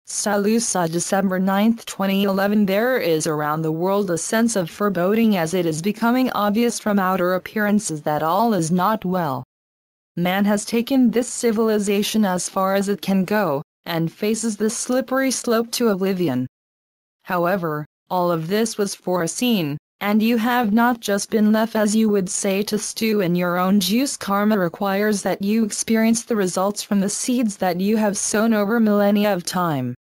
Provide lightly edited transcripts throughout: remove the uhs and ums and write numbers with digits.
SaLuSa December 9, 2011. There is around the world a sense of foreboding as it is becoming obvious from outer appearances that all is not well. Man has taken this civilization as far as it can go, and faces the slippery slope to oblivion. However, all of this was foreseen, and you have not just been left, as you would say, to stew in your own juice. Karma requires that you experience the results from the seeds that you have sown over millennia of time.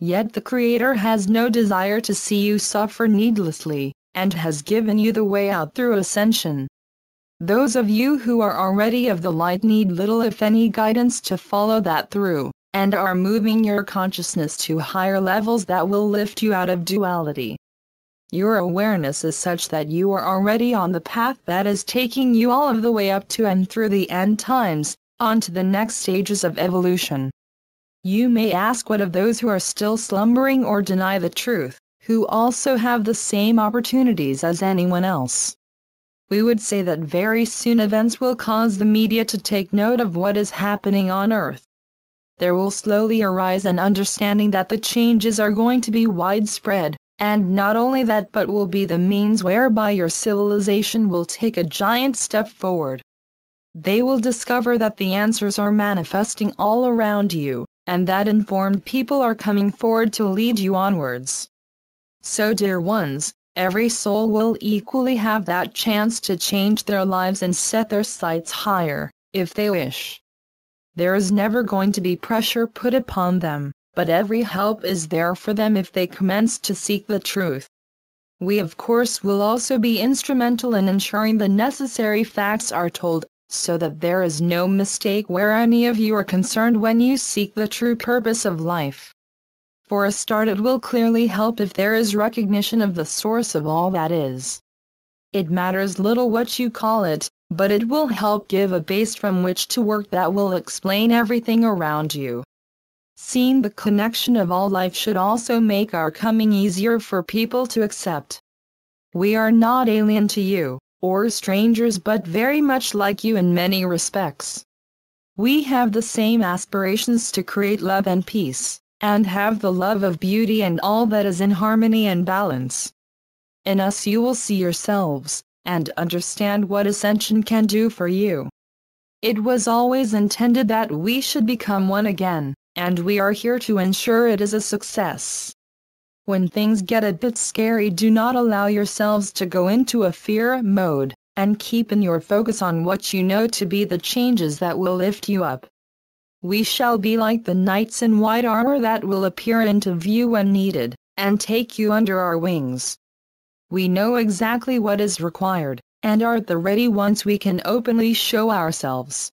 Yet the Creator has no desire to see you suffer needlessly, and has given you the way out through ascension. Those of you who are already of the light need little if any guidance to follow that through, and are moving your consciousness to higher levels that will lift you out of duality. Your awareness is such that you are already on the path that is taking you all of the way up to and through the end times, on to the next stages of evolution. You may ask, what of those who are still slumbering or deny the truth, who also have the same opportunities as anyone else? We would say that very soon events will cause the media to take note of what is happening on Earth. There will slowly arise an understanding that the changes are going to be widespread, and not only that, but will be the means whereby your civilization will take a giant step forward. They will discover that the answers are manifesting all around you, and that informed people are coming forward to lead you onwards. So, dear ones, every soul will equally have that chance to change their lives and set their sights higher, if they wish. There is never going to be pressure put upon them, but every help is there for them if they commence to seek the truth. We of course will also be instrumental in ensuring the necessary facts are told, so that there is no mistake where any of you are concerned when you seek the true purpose of life. For a start, it will clearly help if there is recognition of the source of all that is. It matters little what you call it, but it will help give a base from which to work that will explain everything around you. Seeing the connection of all life should also make our coming easier for people to accept. We are not alien to you, or strangers, but very much like you in many respects. We have the same aspirations to create love and peace, and have the love of beauty and all that is in harmony and balance. In us you will see yourselves, and understand what ascension can do for you. It was always intended that we should become one again, and we are here to ensure it is a success. When things get a bit scary, do not allow yourselves to go into a fear mode, and keep in your focus on what you know to be the changes that will lift you up. We shall be like the knights in white armor that will appear into view when needed, and take you under our wings. We know exactly what is required, and are at the ready once we can openly show ourselves.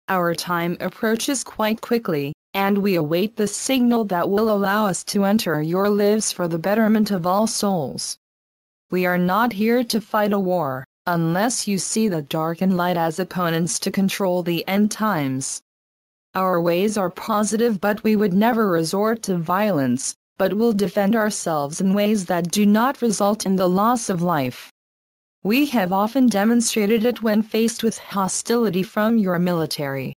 Our time approaches quite quickly, and we await the signal that will allow us to enter your lives for the betterment of all souls. We are not here to fight a war, unless you see the dark and light as opponents to control the end times. Our ways are positive, but we would never resort to violence, but will defend ourselves in ways that do not result in the loss of life. We have often demonstrated it when faced with hostility from your military.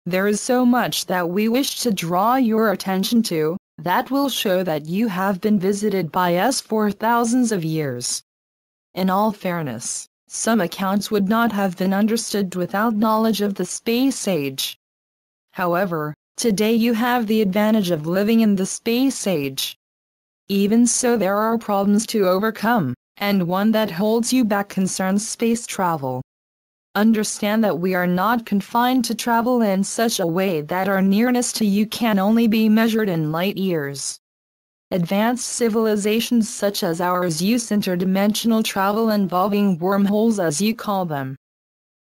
There is so much that we wish to draw your attention to, that will show that you have been visited by us for thousands of years. In all fairness, some accounts would not have been understood without knowledge of the space age. However, today you have the advantage of living in the space age. Even so, there are problems to overcome, and one that holds you back concerns space travel. Understand that we are not confined to travel in such a way that our nearness to you can only be measured in light years. Advanced civilizations such as ours use interdimensional travel involving wormholes, as you call them.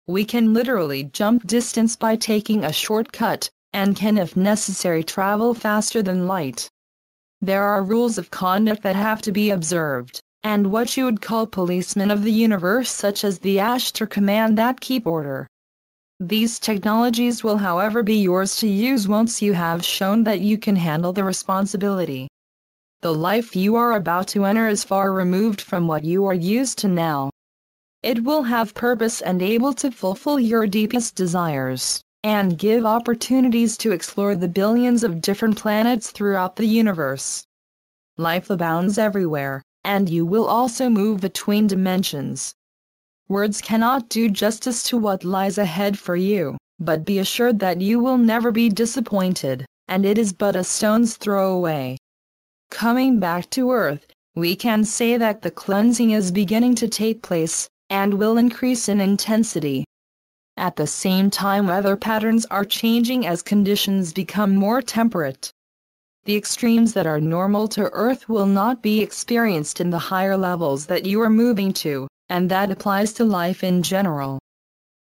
We can literally jump distance by taking a shortcut, and can if necessary travel faster than light. There are rules of conduct that have to be observed, and what you would call policemen of the universe, such as the Ashtar Command, that keep order. These technologies will however be yours to use once you have shown that you can handle the responsibility. The life you are about to enter is far removed from what you are used to now. It will have purpose and able to fulfill your deepest desires. and give opportunities to explore the billions of different planets throughout the universe. Life abounds everywhere, and you will also move between dimensions. Words cannot do justice to what lies ahead for you, but be assured that you will never be disappointed, and it is but a stone's throw away. Coming back to Earth, we can say that the cleansing is beginning to take place, and will increase in intensity. At the same time, weather patterns are changing as conditions become more temperate. The extremes that are normal to Earth will not be experienced in the higher levels that you are moving to, and that applies to life in general.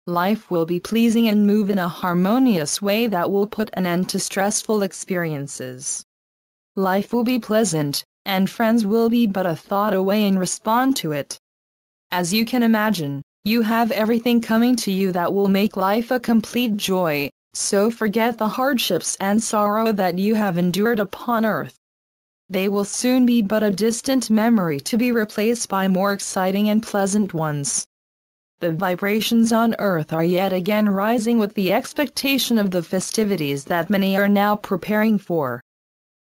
Life will be pleasing and move in a harmonious way that will put an end to stressful experiences. Life will be pleasant, and friends will be but a thought away and respond to it. As you can imagine, you have everything coming to you that will make life a complete joy, so forget the hardships and sorrow that you have endured upon Earth. They will soon be but a distant memory to be replaced by more exciting and pleasant ones. The vibrations on Earth are yet again rising with the expectation of the festivities that many are now preparing for.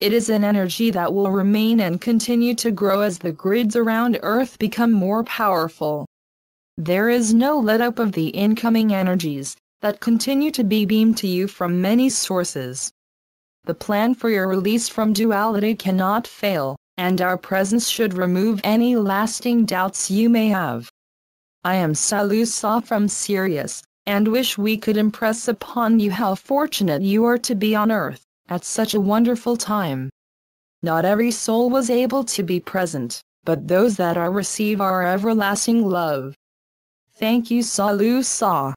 It is an energy that will remain and continue to grow as the grids around Earth become more powerful. There is no let-up of the incoming energies that continue to be beamed to you from many sources. The plan for your release from duality cannot fail, and our presence should remove any lasting doubts you may have. I am SaLuSa from Sirius, and wish we could impress upon you how fortunate you are to be on Earth at such a wonderful time. Not every soul was able to be present, but those that are receive our everlasting love. Thank you, SaLuSa.